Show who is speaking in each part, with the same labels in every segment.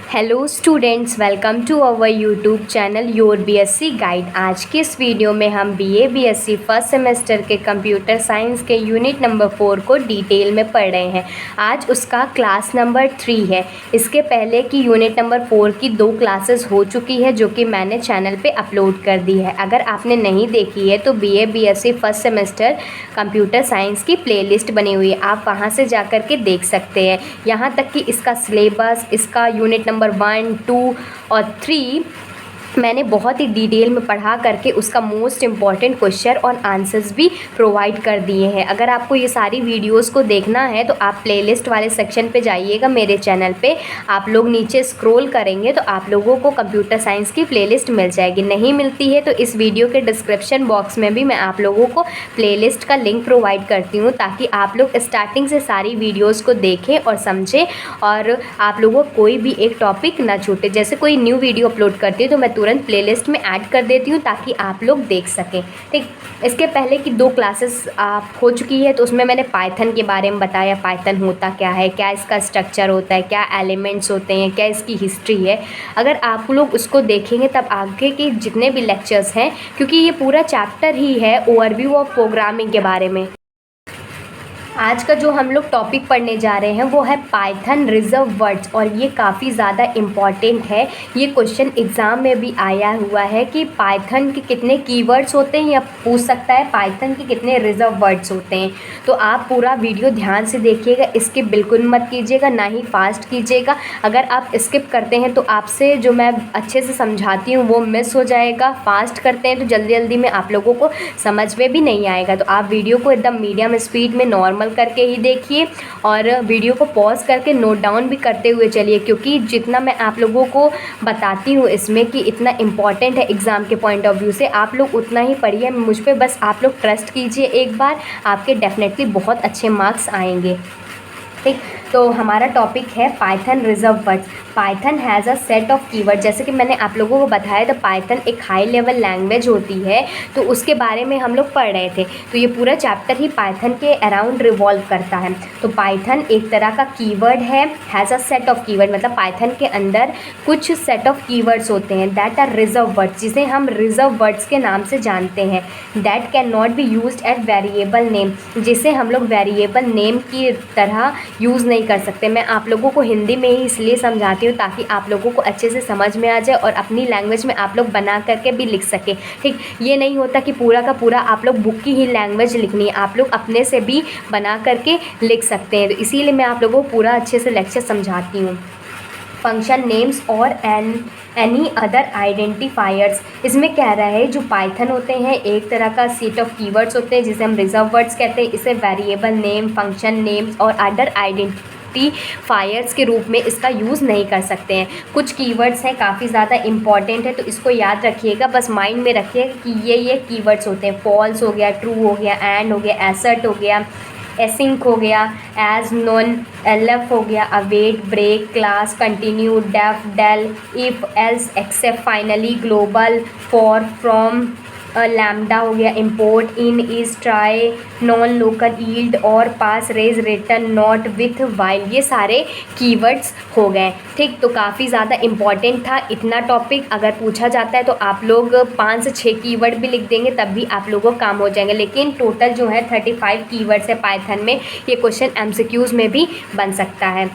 Speaker 1: Hello students, welcome to our YouTube channel your BSc guide. आज के इस video में हम बीए बीएससी फर्स्ट सेमेस्टर के कंप्यूटर साइंस के यूनिट नंबर 4 को डिटेल में पढ़ रहे हैं। आज उसका क्लास नंबर 3 है। इसके पहले की यूनिट नंबर 4 की 2 क्लासेस हो चुकी है जो कि मैंने चैनल पे अपलोड कर दी है। अगर आपने नहीं देखी है तो BA BSc first semester computer science की प्लेलिस्ट बनी हुई है, आप वहाँ से जा कर के देख सकते हैं। यहाँ तक कि इसका सिलेबस, इसका यूनिट नंबर 1, 2 और 3 मैंने बहुत ही डिटेल में पढ़ा करके उसका मोस्ट इम्पॉर्टेंट क्वेश्चन और आंसर्स भी प्रोवाइड कर दिए हैं। अगर आपको ये सारी वीडियोस को देखना है तो आप प्लेलिस्ट वाले सेक्शन पे जाइएगा मेरे चैनल पे। आप लोग नीचे स्क्रॉल करेंगे तो आप लोगों को कंप्यूटर साइंस की प्लेलिस्ट मिल जाएगी। नहीं मिलती है तो इस वीडियो के डिस्क्रिप्शन बॉक्स में भी मैं आप लोगों को प्लेलिस्ट का लिंक प्रोवाइड करती हूँ, ताकि आप लोग स्टार्टिंग से सारी वीडियोज़ को देखें और समझें और आप लोगों को कोई भी एक टॉपिक ना छूटे। जैसे कोई न्यू वीडियो अपलोड करती हूँ तो मैं तुरंत प्लेलिस्ट में ऐड कर देती हूँ ताकि आप लोग देख सकें। ठीक, इसके पहले की 2 क्लासेस आप हो चुकी है तो उसमें मैंने पाइथन के बारे में बताया। पाइथन होता क्या है, क्या इसका स्ट्रक्चर होता है, क्या एलिमेंट्स होते हैं, क्या इसकी हिस्ट्री है। अगर आप लोग उसको देखेंगे तब आगे के जितने भी लेक्चर्स हैं, क्योंकि ये पूरा चैप्टर ही है ओवरव्यू ऑफ प्रोग्रामिंग के बारे में। आज का जो हम लोग टॉपिक पढ़ने जा रहे हैं वो है पाइथन रिजर्व वर्ड्स, और ये काफ़ी ज़्यादा इम्पॉर्टेंट है। ये क्वेश्चन एग्ज़ाम में भी आया हुआ है कि पाइथन के कितने कीवर्ड्स होते हैं, या पूछ सकता है पाइथन के कितने रिजर्व वर्ड्स होते हैं। तो आप पूरा वीडियो ध्यान से देखिएगा, स्किप बिल्कुल मत कीजिएगा, ना ही फास्ट कीजिएगा। अगर आप स्किप करते हैं तो आपसे जो मैं अच्छे से समझाती हूँ वो मिस हो जाएगा। फास्ट करते हैं तो जल्दी जल्दी में आप लोगों को समझ में भी नहीं आएगा। तो आप वीडियो को एकदम मीडियम स्पीड में नॉर्मल करके ही देखिए और वीडियो को पॉज करके नोट डाउन भी करते हुए चलिए, क्योंकि जितना मैं आप लोगों को बताती हूँ इसमें कि इतना इम्पॉर्टेंट है एग्ज़ाम के पॉइंट ऑफ व्यू से, आप लोग उतना ही पढ़िए। मुझ पे बस आप लोग ट्रस्ट कीजिए एक बार, आपके डेफिनेटली बहुत अच्छे मार्क्स आएंगे। ठीक, तो हमारा टॉपिक है Python reserve words. Python has a set of keyword. जैसे कि मैंने आप लोगों को बताया तो पाइथन एक हाई लेवल लैंग्वेज होती है, तो उसके बारे में हम लोग पढ़ रहे थे। तो ये पूरा चैप्टर ही पाइथन के अराउंड रिवॉल्व करता है। तो पाइथन एक तरह का कीवर्ड है, has a set of keyword, मतलब पाइथन के अंदर कुछ सेट ऑफ कीवर्ड्स होते हैं दैट आर रिजर्व वर्ड्स, जिसे हम रिजर्व वर्ड्स के नाम से जानते हैं। That can not be used as variable name, जिसे हम लोग वेरिएबल नेम की तरह यूज़ नहीं कर सकते। मैं आप लोगों को हिंदी में ही इसलिए समझाती हूँ ताकि आप लोगों को अच्छे से समझ में आ जाए और अपनी लैंग्वेज में आप लोग बना करके भी लिख सकें। ठीक, ये नहीं होता कि पूरा का पूरा आप लोग बुक की ही लैंग्वेज लिखनी है, आप लोग अपने से भी बना करके लिख सकते हैं। तो इसीलिए मैं आप लोगों को पूरा अच्छे से लेक्चर समझाती हूँ। फंक्शन नेम्स और एनी अदर आइडेंटिफायर्स, इसमें कह रहा है जो पाइथन होते हैं एक तरह का सेट ऑफ कीवर्ड्स होते हैं जिसे हम रिजर्व वर्ड्स कहते हैं। इसे वेरिएबल नेम, फंक्शन नेम्स और अदर आइडेंटिफायर्स के रूप में इसका यूज़ नहीं कर सकते हैं। कुछ कीवर्ड्स हैं काफ़ी ज़्यादा इंपॉर्टेंट है, तो इसको याद रखिएगा, बस माइंड में रखिएगा कि ये कीवर्ड्स होते हैं। फॉल्स हो गया, ट्रू हो गया, एंड हो गया, एसर्ट हो गया, एसिंक हो गया, एज, नॉन, एलएफ हो गया, await, break, class, continue, def, del, if, else, except, finally, global, for, from, lambda हो गया, import, in, is, try, nonlocal, yield, और, pass, raise, return, not, with, while, ये सारे keywords हो गए। ठीक, तो काफ़ी ज़्यादा इंपॉर्टेंट था इतना टॉपिक। अगर पूछा जाता है तो आप लोग 5 से 6 कीवर्ड भी लिख देंगे तब भी आप लोगों को काम हो जाएंगे, लेकिन टोटल जो है 35 कीवर्ड्स है पाइथन में। ये क्वेश्चन एमसीक्यूज़ में भी बन सकता है।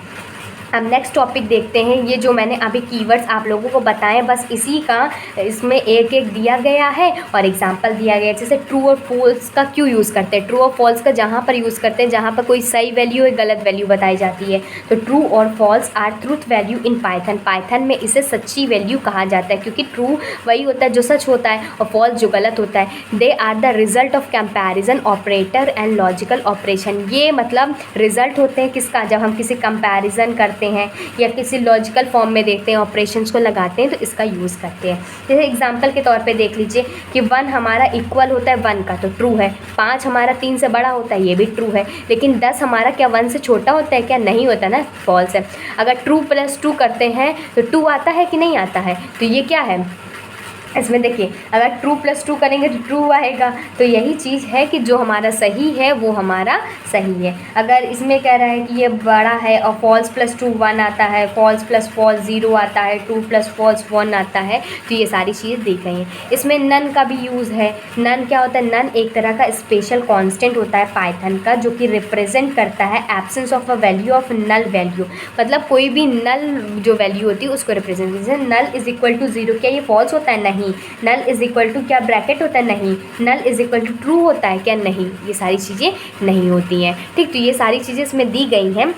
Speaker 1: अब नेक्स्ट टॉपिक देखते हैं। ये जो मैंने अभी कीवर्ड्स आप लोगों को बताएं बस इसी का इसमें एक एक दिया गया है और एग्जांपल दिया गया है। जैसे ट्रू और फॉल्स का क्यों यूज़ करते हैं, ट्रू और फॉल्स का जहाँ पर यूज़ करते हैं जहाँ पर कोई सही वैल्यू या गलत वैल्यू बताई जाती है। तो ट्रू और false are truth value in Python. Python में इसे सच्ची वैल्यू कहा जाता है, क्योंकि ट्रू वही होता है जो सच होता है और फॉल्स जो गलत होता है। They are the result of comparison operator and logical operation. ये मतलब रिजल्ट होते हैं किसका, जब हम किसी कंपैरिजन करते हैं या किसी लॉजिकल फॉर्म में देखते हैं, ऑपरेशंस को लगाते हैं, तो इसका यूज़ करते हैं। जैसे एग्जांपल के तौर पे देख लीजिए कि 1 हमारा इक्वल होता है 1 का, तो ट्रू है। 5 हमारा 3 से बड़ा होता है, ये भी ट्रू है। लेकिन 10 हमारा क्या 1 से छोटा होता है, क्या नहीं होता ना, फॉल्स है। अगर ट्रू प्लस 2 करते हैं तो 2 आता है कि नहीं आता है, तो ये क्या है, इसमें देखिए अगर ट्रू प्लस ट्रू करेंगे तो ट्रू आएगा, तो यही चीज़ है कि जो हमारा सही है वो हमारा सही है। अगर इसमें कह रहा है कि ये बड़ा है और फॉल्स प्लस ट्रू 1 आता है, फॉल्स प्लस फॉल्स 0 आता है, ट्रू प्लस फॉल्स 1 आता है, तो ये सारी चीज़ दी गई हैं। इसमें नन का भी यूज़ है। नन क्या होता है? नन एक तरह का स्पेशल कॉन्स्टेंट होता है पाइथन का, जो कि रिप्रेजेंट करता है absence of a value of null value. मतलब कोई भी नल जो वैल्यू होती है उसको रिप्रेजेंट, जैसे नल इज इक्वल टू 0, क्या ये फॉल्स होता है? नहीं। नल इज इक्वल टू क्या ब्रैकेट होता है? नहीं। Null is equal to true होता है क्या? नहीं। ये सारी चीज़ें नहीं होती हैं। ठीक, तो ये सारी चीज़ें इसमें दी गई हैं।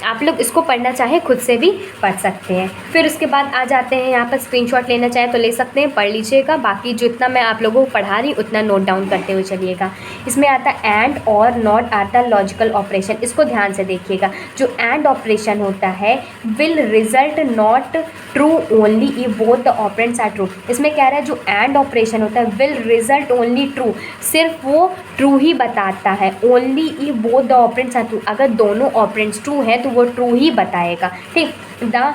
Speaker 1: आप लोग इसको पढ़ना चाहें खुद से भी पढ़ सकते हैं। फिर उसके बाद आ जाते हैं यहाँ पर, स्क्रीनशॉट लेना चाहें तो ले सकते हैं, पढ़ लीजिएगा। बाकी जितना मैं आप लोगों को पढ़ा रही उतना नोट डाउन करते हुए चलिएगा। इसमें आता है एंड और not are the logical operation. इसको ध्यान से देखिएगा। जो एंड ऑपरेशन होता है will result not true only if both the operands are true. इसमें कह रहा है जो एंड ऑपरेशन होता है विल रिजल्ट ओनली ट्रू, सिर्फ वो ट्रू ही बताता है। Only if both the operands are true, अगर दोनों ऑपरेंड्स ट्रू हैं तो वो ट्रू ही बताएगा। ठीक, the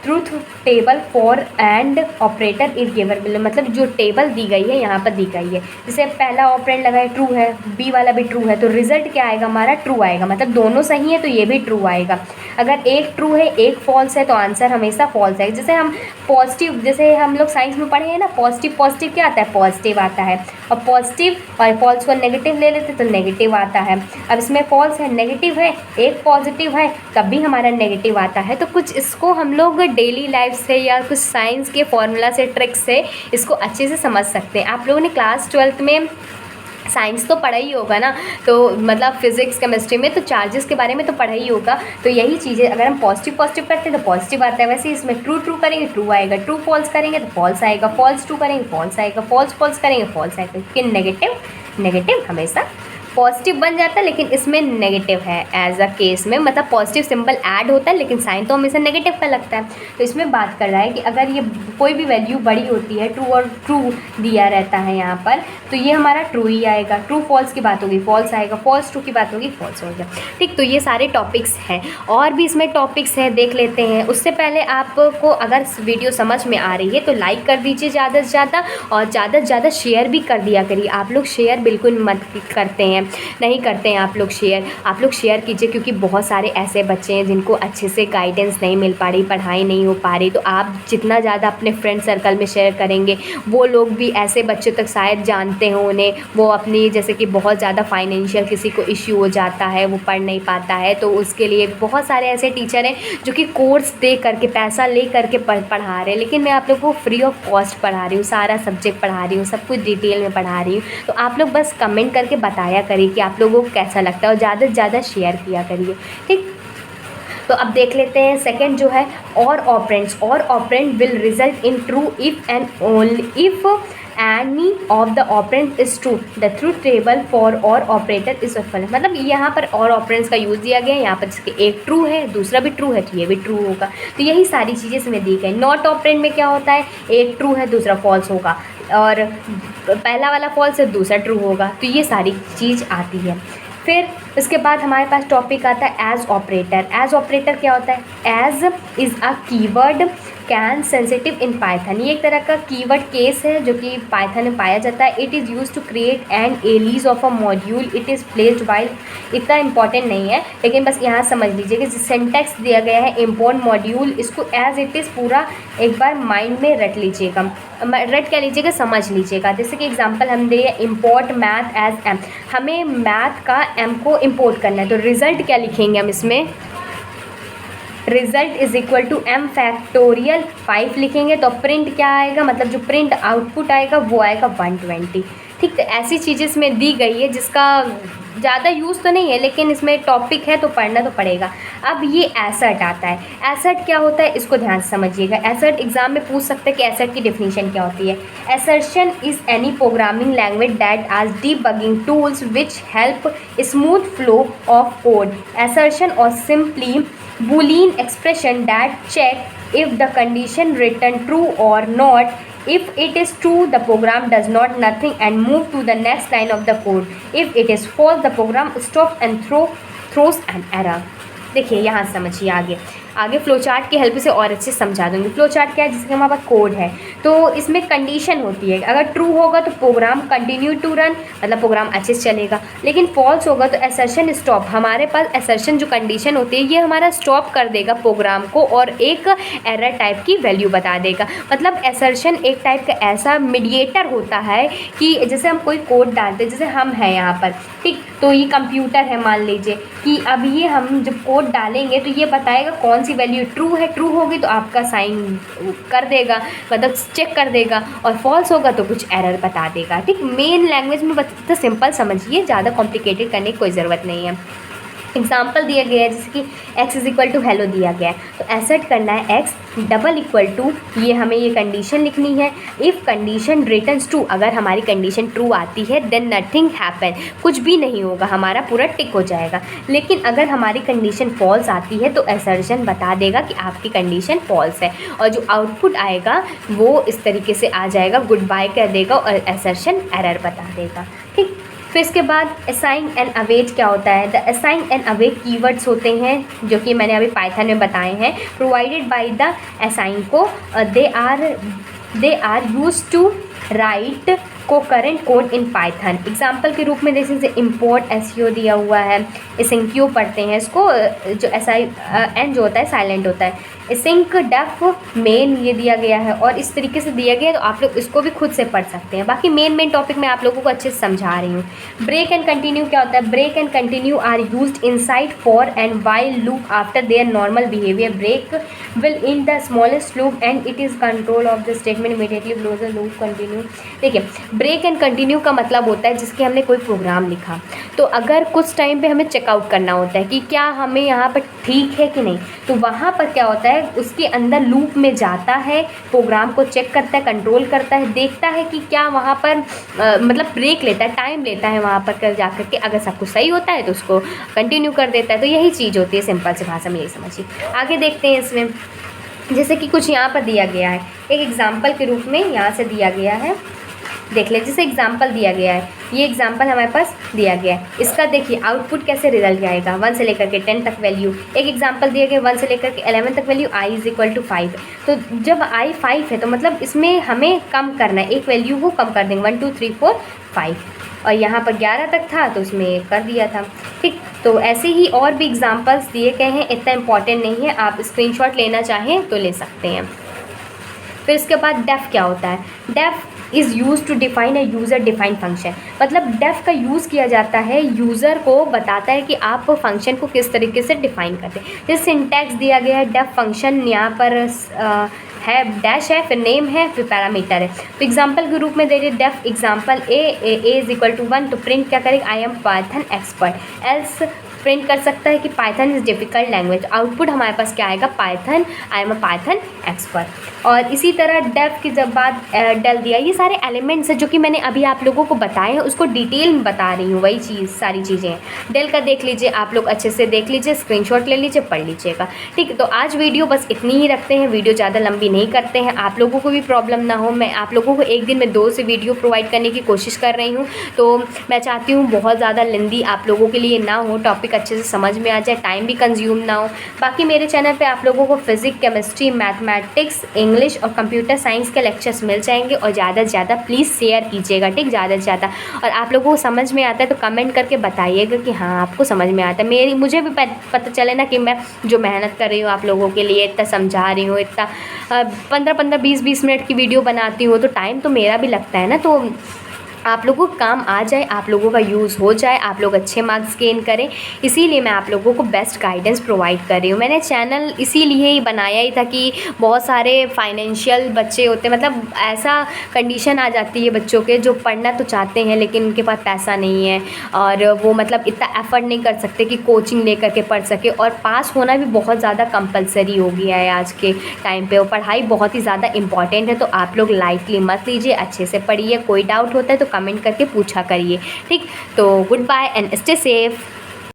Speaker 1: truth table for and operator is given below. मतलब जो टेबल दी गई है यहाँ पर दी गई है, जैसे पहला ऑपरेंड लगा है ट्रू है, बी वाला भी ट्रू है, तो रिजल्ट क्या आएगा? हमारा ट्रू आएगा। मतलब दोनों सही है तो ये भी ट्रू आएगा। अगर एक ट्रू है एक फॉल्स है तो आंसर हमेशा फॉल्स आएगा। जैसे हम पॉजिटिव, जैसे हम लोग साइंस में पढ़े हैं ना, पॉजिटिव पॉजिटिव क्या आता है? पॉजिटिव आता है। और पॉजिटिव और फॉल्स को नेगेटिव ले लेते तो नेगेटिव आता है। अब इसमें फॉल्स है, नेगेटिव है, एक पॉजिटिव है, तब भी हमारा नेगेटिव आता है। तो कुछ इसको हम लोग डेली लाइफ से या कुछ साइंस के फॉर्मूला से, ट्रिक्स से इसको अच्छे से समझ सकते हैं। आप लोगों ने क्लास 12th में साइंस तो पढ़ा ही होगा ना, तो मतलब फिजिक्स केमिस्ट्री में तो चार्जेस के बारे में तो पढ़ा ही होगा। तो यही चीज़ें, अगर हम पॉजिटिव पॉजिटिव करते हैं तो पॉजिटिव आता है, वैसे इसमें ट्रू ट्रू करेंगे ट्रू आएगा, ट्रू फॉल्स करेंगे तो फॉल्स आएगा, फॉल्स ट्रू करेंगे फॉल्स आएगा, फॉल्स फॉल्स करेंगे फॉल्स आएगा। क्योंकि नेगेटिव नेगेटिव हमेशा पॉजिटिव बन जाता है, लेकिन इसमें नेगेटिव है एज अ केस में। मतलब पॉजिटिव सिंबल ऐड होता है लेकिन साइन तो हमेशा नेगेटिव का लगता है। तो इसमें बात कर रहा है कि अगर ये कोई भी वैल्यू बड़ी होती है, ट्रू और ट्रू दिया रहता है यहाँ पर, तो ये हमारा ट्रू ही आएगा। ट्रू फॉल्स की बात होगी फॉल्स आएगा, फॉल्स ट्रू की बात होगी फॉल्स होगा। ठीक, तो ये सारे टॉपिक्स हैं, और भी इसमें टॉपिक्स हैं, देख लेते हैं। उससे पहले आपको अगर वीडियो समझ में आ रही है तो लाइक कर दीजिए ज़्यादा से ज़्यादा, और ज़्यादा से ज़्यादा शेयर भी कर दिया करिए। आप लोग शेयर बिल्कुल मत करते हैं, नहीं करते हैं आप लोग शेयर। आप लोग शेयर कीजिए, क्योंकि बहुत सारे ऐसे बच्चे हैं जिनको अच्छे से गाइडेंस नहीं मिल पा रही, पढ़ाई नहीं हो पा रही। तो आप जितना ज़्यादा अपने फ्रेंड सर्कल में शेयर करेंगे, वो लोग भी ऐसे बच्चों तक शायद जानते हों उन्हें, वो अपनी जैसे कि बहुत ज़्यादा फाइनेंशियल किसी को इश्यू हो जाता है, वो पढ़ नहीं पाता है, तो उसके लिए बहुत सारे ऐसे टीचर हैं जो कि कोर्स दे करके, पैसा ले करके पढ़ा रहे हैं। लेकिन मैं आप लोग को फ्री ऑफ कॉस्ट पढ़ा रही हूँ, सारा सब्जेक्ट पढ़ा रही हूँ, सब कुछ डिटेल में पढ़ा रही हूँ। तो आप लोग बस कमेंट करके बताया करिए कि आप लोगों को कैसा लगता है, और ज़्यादा से ज़्यादा शेयर किया करिए। ठीक, तो अब देख लेते हैं सेकंड जो है, और ऑपरेंड्स। और operand will result in true if and only if any of the operand is true, the truth table for or operator is equal। मतलब यहाँ पर और ऑपरेंड्स का यूज़ दिया गया है। यहाँ पर जिसके एक ट्रू है दूसरा भी ट्रू है तो ये भी ट्रू होगा। तो यही सारी चीज़ें इसमें दी गई। नॉट ऑपरेंड में क्या होता है? एक ट्रू है दूसरा फॉल्स होगा, और पहला वाला फॉल्स है दूसरा ट्रू होगा। तो ये सारी चीज़ आती है। फिर उसके बाद हमारे पास टॉपिक आता है एज ऑपरेटर। एज ऑपरेटर क्या होता है? As is a keyword can sensitive in Python. ये एक तरह का कीवर्ड केस है जो कि पाइथन में पाया जाता है। It is use to create an alias of a module, it is placed while. इतना इंपॉर्टेंट नहीं है, लेकिन बस यहाँ समझ लीजिए कि सिंटैक्स दिया गया है इम्पोर्ट मॉड्यूल, इसको एज इट इज़ पूरा एक बार माइंड में रट लीजिएगा, रट क्या लीजिएगा, समझ लीजिएगा। जैसे कि एग्जांपल हम दे, इम्पोर्ट मैथ एज एम, हमें मैथ का एम को इम्पोर्ट करना है, तो रिज़ल्ट क्या लिखेंगे हम इसमें? Result is equal to m factorial 5 लिखेंगे। तो प्रिंट क्या आएगा? मतलब जो प्रिंट आउटपुट आएगा वो आएगा 120। ठीक, तो ऐसी चीज़ें इसमें दी गई है जिसका ज़्यादा यूज़ तो नहीं है, लेकिन इसमें टॉपिक है तो पढ़ना तो पड़ेगा। अब ये एसर्ट आता है। एसर्ट क्या होता है इसको ध्यान से समझिएगा। एसर्ट एग्जाम में पूछ सकते हैं कि एसर्ट की डेफिनेशन क्या होती है। Assertion is any programming language that आज debugging tools which help smooth flow of code. Assertion और simply boolean expression that check if the condition written true or not. If it is true, the program does not nothing and move to the next line of the code. If it is false, the program stops and throws an error. देखिए यहाँ समझिए आगे। आगे flow chart की help से और अच्छे से समझा दूँगी। फ्लो चार्ट क्या है, जिसके हमारे पास कोड है, तो इसमें कंडीशन होती है, अगर ट्रू होगा तो प्रोग्राम कंटिन्यू टू रन, मतलब प्रोग्राम अच्छे से चलेगा, लेकिन फॉल्स होगा तो असर्शन स्टॉप। हमारे पास असर्शन जो कंडीशन होती है ये हमारा स्टॉप कर देगा प्रोग्राम को और एक एरर टाइप की वैल्यू बता देगा। मतलब असर्शन एक टाइप का ऐसा मीडिएटर होता है कि जैसे हम कोई कोड डालते हैं, जैसे हम हैं यहाँ पर, ठीक, तो ये कंप्यूटर है, मान लीजिए कि अब ये हम जब कोड डालेंगे तो ये बताएगा कौन सी वैल्यू ट्रू है, ट्रू होगी तो आपका साइन कर देगा, मतलब चेक कर देगा, और फॉल्स होगा तो कुछ एरर बता देगा। ठीक, मेन लैंग्वेज में तो सिंपल समझिए, ज़्यादा कॉम्प्लिकेटेड करने की कोई ज़रूरत नहीं है। एग्जाम्पल दिया गया है, जैसे कि x is equal to hello दिया गया है, तो एसेट करना है x डबल इक्वल टू, ये हमें ये कंडीशन लिखनी है, इफ़ कंडीशन रिटर्न्स ट्रू, अगर हमारी कंडीशन ट्रू आती है देन नथिंग हैपन, कुछ भी नहीं होगा, हमारा पूरा टिक हो जाएगा। लेकिन अगर हमारी कंडीशन फॉल्स आती है तो असर्शन बता देगा कि आपकी कंडीशन फॉल्स है, और जो आउटपुट आएगा वो इस तरीके से आ जाएगा, गुड बाय कर देगा और असर्शन एरर बता देगा। ठीक, फिर इसके बाद असाइन एंड अवेट क्या होता है। The assign and await keywords होते हैं जो कि मैंने अभी पाइथन में बताए हैं, प्रोवाइडेड बाय द असाइन को, they are use to write को current code in Python. Example के रूप में जैसे इम्पोर्ट एसईओ दिया हुआ है, इसिंक क्यों पढ़ते हैं इसको, जो एन जो होता है साइलेंट होता है, इसिंक डेफ मेन ये दिया गया है, और इस तरीके से दिया गया है, तो आप लोग इसको भी खुद से पढ़ सकते हैं। बाकी मेन टॉपिक मैं आप लोगों को अच्छे से समझा रही हूँ। ब्रेक एंड कंटिन्यू क्या होता है। Break and continue are used inside for and while loop after their normal behaviour. Break will in the smallest loop and it is control of the statement immediately close the loop continue. देखिए, break and continue का मतलब होता है जिसके हमने कोई programme लिखा, तो अगर कुछ टाइम पे हमें चेकआउट करना होता है कि क्या हमें यहाँ पर ठीक है कि नहीं, तो वहाँ पर क्या होता है, उसके अंदर लूप में जाता है, प्रोग्राम को चेक करता है, कंट्रोल करता है, देखता है कि क्या वहाँ पर मतलब ब्रेक लेता है, टाइम लेता है वहाँ पर कर जा कर के, अगर सब कुछ सही होता है तो उसको कंटिन्यू कर देता है। तो यही चीज़ होती है, सिंपल सी भाषा में यही समझिए। आगे देखते हैं इसमें, जैसे कि कुछ यहाँ पर दिया गया है, एक एग्जाम्पल के रूप में यहाँ से दिया गया है, देख ले, जैसे एग्जाम्पल दिया गया है, ये एग्जाम्पल हमारे पास दिया गया है, इसका देखिए आउटपुट कैसे रिजल्ट आएगा, 1 से लेकर के 10 तक वैल्यू। एक एग्जाम्पल दिया गया 1 से लेकर के 11 तक value, i is equal to 5। तो जब i 5 है तो मतलब इसमें हमें कम करना है, एक वैल्यू को कम कर देंगे, 1 2 3 4 5, और यहाँ पर 11 तक था तो उसमें कर दिया था। ठीक, तो ऐसे ही और भी एग्जाम्पल्स दिए गए हैं, इतना इंपॉर्टेंट नहीं है, आप स्क्रीनशॉट लेना चाहें तो ले सकते हैं। फिर इसके बाद डेफ क्या होता है। Def is use to define a user defined function, मतलब डेफ का यूज़ किया जाता है, यूज़र को बताता है कि आप फंक्शन को किस तरीके से डिफाइन करते हैं। जैसे सिंटैक्स दिया गया है, डेफ फंक्शन यहाँ पर है, डैश है, फिर नेम है, फिर पैरामीटर है। तो एग्जांपल के रूप में दे रहे def example a is equal to 1, तो प्रिंट क्या करेगा, I am Python expert. Else print कर सकता है कि Python is difficult language, output हमारे पास क्या आएगा, Python, I am a Python expert. और इसी तरह डेफ की जब बात डल दिया, ये सारे एलिमेंट्स हैं जो कि मैंने अभी आप लोगों को बताए हैं, उसको डिटेल में बता रही हूँ, वही चीज़ सारी चीज़ें हैं। डेल का देख लीजिए, आप लोग अच्छे से देख लीजिए, स्क्रीनशॉट ले लीजिए, पढ़ लीजिएगा। ठीक है, तो आज वीडियो बस इतनी ही रखते हैं, वीडियो ज़्यादा लंबी नहीं करते हैं, आप लोगों को भी प्रॉब्लम ना हो। मैं आप लोगों को एक दिन में 2 से वीडियो प्रोवाइड करने की कोशिश कर रही हूँ, तो मैं चाहती हूँ बहुत ज़्यादा लेंदी आप लोगों के लिए ना हो, टॉपिक अच्छे से समझ में आ जाए, टाइम भी कंज्यूम ना हो। बाकी मेरे चैनल पे आप लोगों को फिजिक्स, केमिस्ट्री, मैथमेटिक्स, इंग्लिश और कंप्यूटर साइंस के लेक्चर्स मिल जाएंगे, और ज़्यादा से ज़्यादा प्लीज़ शेयर कीजिएगा, ठीक, ज़्यादा से ज़्यादा। और आप लोगों को समझ में आता है तो कमेंट करके बताइएगा कि हाँ आपको समझ में आता है, मुझे भी पता चले ना कि मैं जो मेहनत कर रही हूँ आप लोगों के लिए, इतना समझा रही हूँ, इतना 15-15, 20-20 मिनट की वीडियो बनाती हूँ, तो टाइम तो मेरा भी लगता है ना, तो आप लोगों को काम आ जाए, आप लोगों का यूज़ हो जाए, आप लोग अच्छे मार्क्स गेन करें, इसीलिए मैं आप लोगों को बेस्ट गाइडेंस प्रोवाइड कर रही हूँ। मैंने चैनल इसीलिए ही बनाया ही था कि बहुत सारे फाइनेंशियल बच्चे होते हैं, मतलब ऐसा कंडीशन आ जाती है बच्चों के जो पढ़ना तो चाहते हैं लेकिन उनके पास पैसा नहीं है, और वो मतलब इतना एफर्ट नहीं कर सकते कि कोचिंग ले करके पढ़ सके, और पास होना भी बहुत ज़्यादा कंपलसरी हो गया है आज के टाइम पे, और पढ़ाई बहुत ही ज़्यादा इंपॉर्टेंट है। तो आप लोग लाइटली मत लीजिए, अच्छे से पढ़िए, कोई डाउट होता है तो कमेंट करके पूछा करिए, ठीक। तो good bye and stay safe.